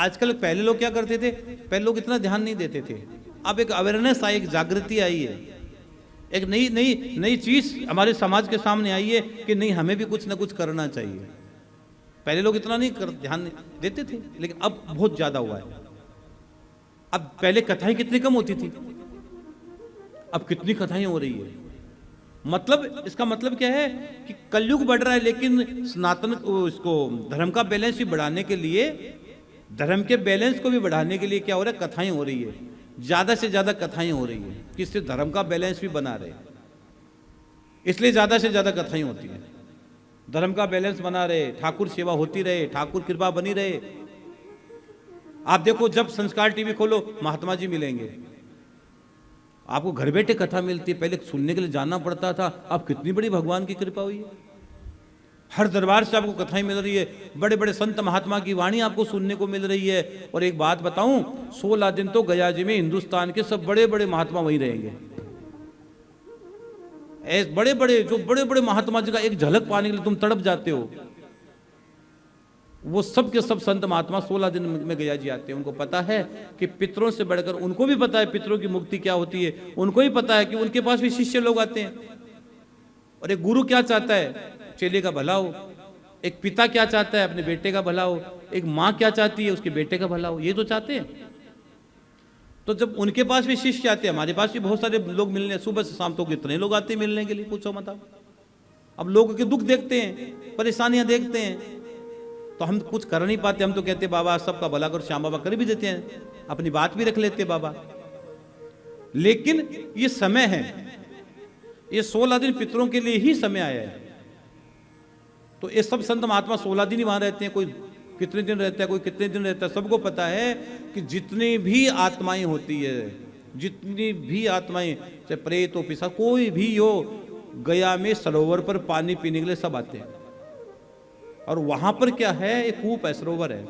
आजकल पहले लोग क्या करते थे, पहले लोग इतना ध्यान नहीं देते थे। अब एक अवेयरनेस आई, एक जागृति आई है, एक नई नई नई चीज हमारे समाज के सामने आई है कि नहीं, हमें भी कुछ ना कुछ करना चाहिए। पहले लोग इतना नहीं ध्यान नहीं देते थे, लेकिन अब बहुत ज्यादा हुआ है। अब पहले कथाएं कितनी कम होती थी, अब कितनी कथाएं हो रही है। मतलब इसका मतलब क्या है कि कलयुग बढ़ रहा है, लेकिन सनातन इसको धर्म का बैलेंस भी बढ़ाने के लिए, धर्म के बैलेंस को भी बढ़ाने के लिए क्या हो रहा है, कथाएं हो रही है, ज्यादा से ज्यादा कथाएं हो रही है, जिससे धर्म का बैलेंस भी बना रहे। इसलिए ज्यादा से ज्यादा कथाएं होती है, धर्म का बैलेंस बना रहे, ठाकुर सेवा होती रहे, ठाकुर कृपा बनी रहे। आप देखो, जब संस्कार टीवी खोलो महात्मा जी मिलेंगे, आपको घर बैठे कथा मिलती है। पहले सुनने के लिए जाना पड़ता था, अब कितनी बड़ी भगवान की कृपा हुई है, हर दरबार से आपको कथाएं मिल रही है, बड़े बड़े संत महात्मा की वाणी आपको सुनने को मिल रही है। और एक बात बताऊं, 16 दिन तो गया जी में हिंदुस्तान के सब बड़े बड़े महात्मा वहीं रहेंगे। ऐसे बड़े बड़े जो बड़े बड़े महात्मा जी का एक झलक पाने के लिए तुम तड़प जाते हो, वो सब के सब संत महात्मा 16 दिन में गया जी आते हैं। उनको पता है कि पितरों से बढ़कर, उनको भी पता है पितरों की मुक्ति क्या होती है, उनको ही पता है कि उनके पास भी शिष्य लोग आते हैं। और एक गुरु क्या चाहता है, चेले का भला हो। एक पिता क्या चाहता है, अपने बेटे का भला हो। एक माँ क्या चाहती है, उसके बेटे का भला हो। ये तो चाहते हैं। तो जब उनके पास भी शिष्य आते हैं, हमारे पास भी बहुत सारे लोग मिलने, सुबह से शाम तक कितने लोग आते हैं मिलने के लिए, पूछो मत आप। अब लोगों के दुख देखते हैं, परेशानियां देखते हैं, तो हम कुछ कर नहीं पाते। हम तो कहते बाबा सबका भला कर, श्याम बाबा कर भी देते हैं, अपनी बात भी रख लेते हैं बाबा। लेकिन ये समय है, ये 16 दिन पितरों के लिए ही समय आया है। तो ये सब संत महात्मा 16 दिन ही वहां रहते हैं। कोई कितने दिन रहता है, कोई कितने दिन रहता है। सबको पता है कि जितनी भी आत्माएं होती है, जितनी भी आत्माएं, चाहे प्रेत हो, पिशाच, कोई भी हो, गया में सरोवर पर पानी पीने के लिए सब आते हैं। और वहां पर क्या है, एक कूप है, सरोवर है,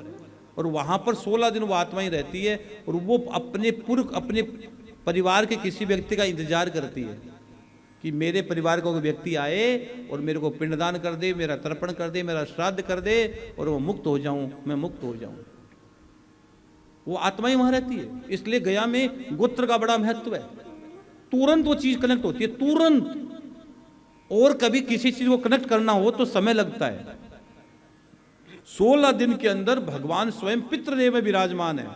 और वहां पर 16 दिन वो आत्माएं रहती है। और वो अपने अपने परिवार के किसी व्यक्ति का इंतजार करती है कि मेरे परिवार का कोई व्यक्ति आए और मेरे को पिंडदान कर दे, मेरा तर्पण कर दे, मेरा श्राद्ध कर दे, और वो मुक्त हो जाऊं, मैं मुक्त हो जाऊं। वो आत्माएं वहां रहती है। इसलिए गया में गोत्र का बड़ा महत्व है। तुरंत वो चीज कनेक्ट होती है, तुरंत। और कभी किसी चीज को कनेक्ट करना हो तो समय लगता है। 16 दिन के अंदर भगवान स्वयं पितृदेव में विराजमान है।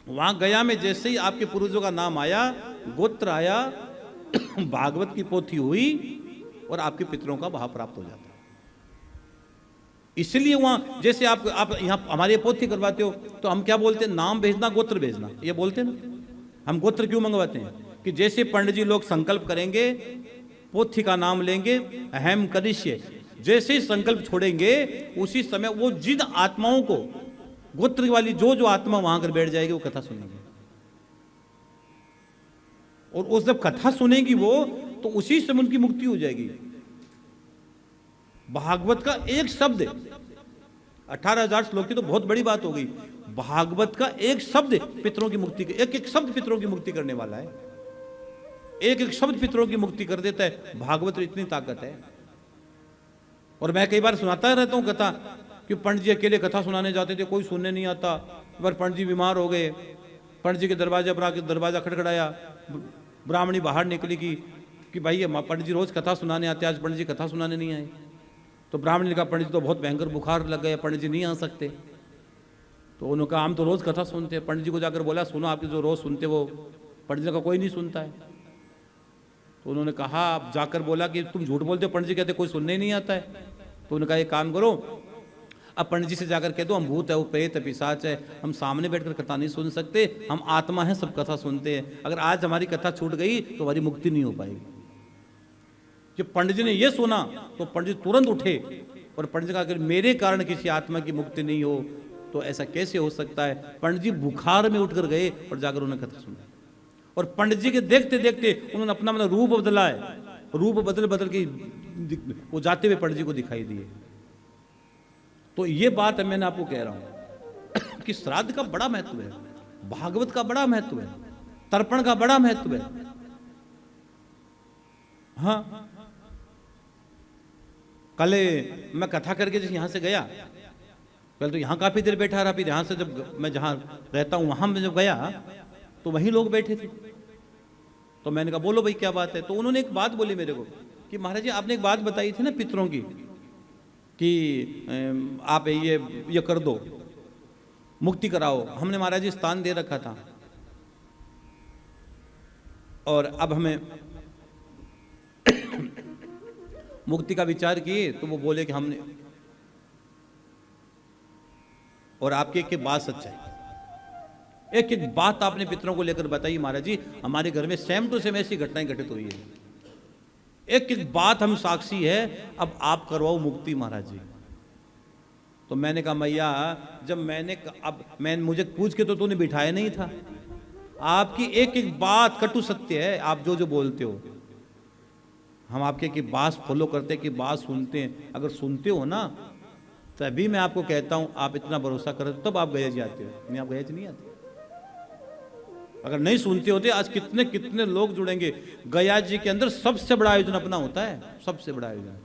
वहां गया में जैसे ही आपके पूर्वजों का नाम आया, गोत्र आया, भागवत की पोथी हुई, और आपके पितरों का भाव प्राप्त हो जाता है। इसलिए वहां जैसे आप यहां हमारे पोथी करवाते हो तो हम क्या बोलते हैं, नाम भेजना, गोत्र भेजना, ये बोलते हैं ना। हम गोत्र क्यों मंगवाते हैं कि जैसे पंडित जी लोग संकल्प करेंगे, पोथी का नाम लेंगे, अहम करिष्य, जैसे ही संकल्प छोड़ेंगे उसी समय वो जिन आत्माओं को, गोत्र वाली जो आत्मा वहां कर बैठ जाएगी, वो कथा सुनेंगे। और उस जब कथा सुनेगी वो, तो उसी समय उनकी मुक्ति हो जाएगी। भागवत का एक शब्द, 18,000 श्लोक की तो बहुत बड़ी बात हो गई। भागवत का एक शब्द पितरों की मुक्ति, एक एक शब्द पितरों की मुक्ति करने वाला है। एक एक शब्द पितरों की मुक्ति कर देता है। भागवत में इतनी ताकत है। और मैं कई बार सुनाता रहता हूं कथा कि पंडित जी अकेले कथा सुनाने जाते थे, कोई सुनने नहीं आता। एक बार पंडित जी बीमार हो गए, पंडित जी के दरवाजे पर आके दरवाजा खटखटाया, ब्राह्मणी बाहर निकली कि भाई ये पंडित जी रोज कथा सुनाने आते, आज पंडित जी कथा सुनाने नहीं आए। तो ब्राह्मण ने कहा पंडित जी तो बहुत भयंकर बुखार लग गया, पंडित जी नहीं आ सकते। तो उन्होंने कहा हम तो रोज कथा सुनते हैं। पंडित जी को जाकर बोला, सुनो आपके जो रोज सुनते वो। पंडित जी का कोई नहीं सुनता है। तो उन्होंने कहा, आप जाकर बोला कि तुम झूठ बोलते हो, पंडित जी कहते कोई सुनने ही नहीं आता है। तो उन्होंने कहा एक काम करो, अब पंडित जी से जाकर कह दो हम भूत है, वो प्रेत है, पिशाच है, हम सामने बैठकर कथा नहीं सुन सकते, हम आत्मा हैं, सब कथा सुनते हैं। अगर आज हमारी कथा छूट गई तो हमारी मुक्ति नहीं हो पाएगी। जब पंडित जी ने ये सुना तो पंडित जी तुरंत उठे और पंडित जी कहा, अगर मेरे कारण किसी आत्मा की मुक्ति नहीं हो तो ऐसा कैसे हो सकता है। पंडित जी बुखार में उठकर गए और जाकर उन्होंने कथा सुना। और पंडित जी के देखते देखते उन्होंने अपना रूप बदला है। रूप बदल बदल के वो जाते हुए पंडित जी को दिखाई दिए। तो ये बात है, मैंने आपको कह रहा हूं कि श्राद्ध का बड़ा महत्व है, भागवत का बड़ा महत्व है, तर्पण का बड़ा महत्व है। हाँ, कल मैं कथा करके जैसे यहां से गया पहले तो यहाँ काफ़ी देर बैठा रहा, फिर यहाँ से जब मैं जहाँ रहता हूँ वहाँ मैं जब गया तो वहीं लोग बैठे थे। तो मैंने कहा बोलो भाई क्या बात है। तो उन्होंने एक बात बोली मेरे को कि महाराज जी आपने एक बात बताई थी ना पितरों की कि आप ये कर दो, मुक्ति कराओ। हमने महाराज जी स्थान दे रखा था और अब हमें मुक्ति का विचार किए तो वो बोले कि हमने, और आपकी एक बात सच है, एक एक बात आपने पितरों को लेकर बताई महाराज जी, हमारे घर में सेम टू सेम ऐसी घटनाएं घटित हुई है, एक एक बात हम साक्षी है, अब आप करवाओ मुक्ति महाराज जी। तो मैंने कहा मैया जब मैंने मुझे पूछ के तो तूने बिठाया नहीं था, आपकी एक एक बात कटु सत्य है, आप जो जो बोलते हो हम आपके की बात फॉलो करते हैं, कि बात सुनते हैं, अगर सुनते हो ना तभी मैं आपको कहता हूं आप इतना भरोसा करते तब आप गया जी आते हो, नहीं आप गया जी नहीं आते। अगर नहीं सुनते होते आज कितने कितने लोग जुड़ेंगे। गया जी के अंदर सबसे बड़ा आयोजन अपना होता है, सबसे बड़ा आयोजन।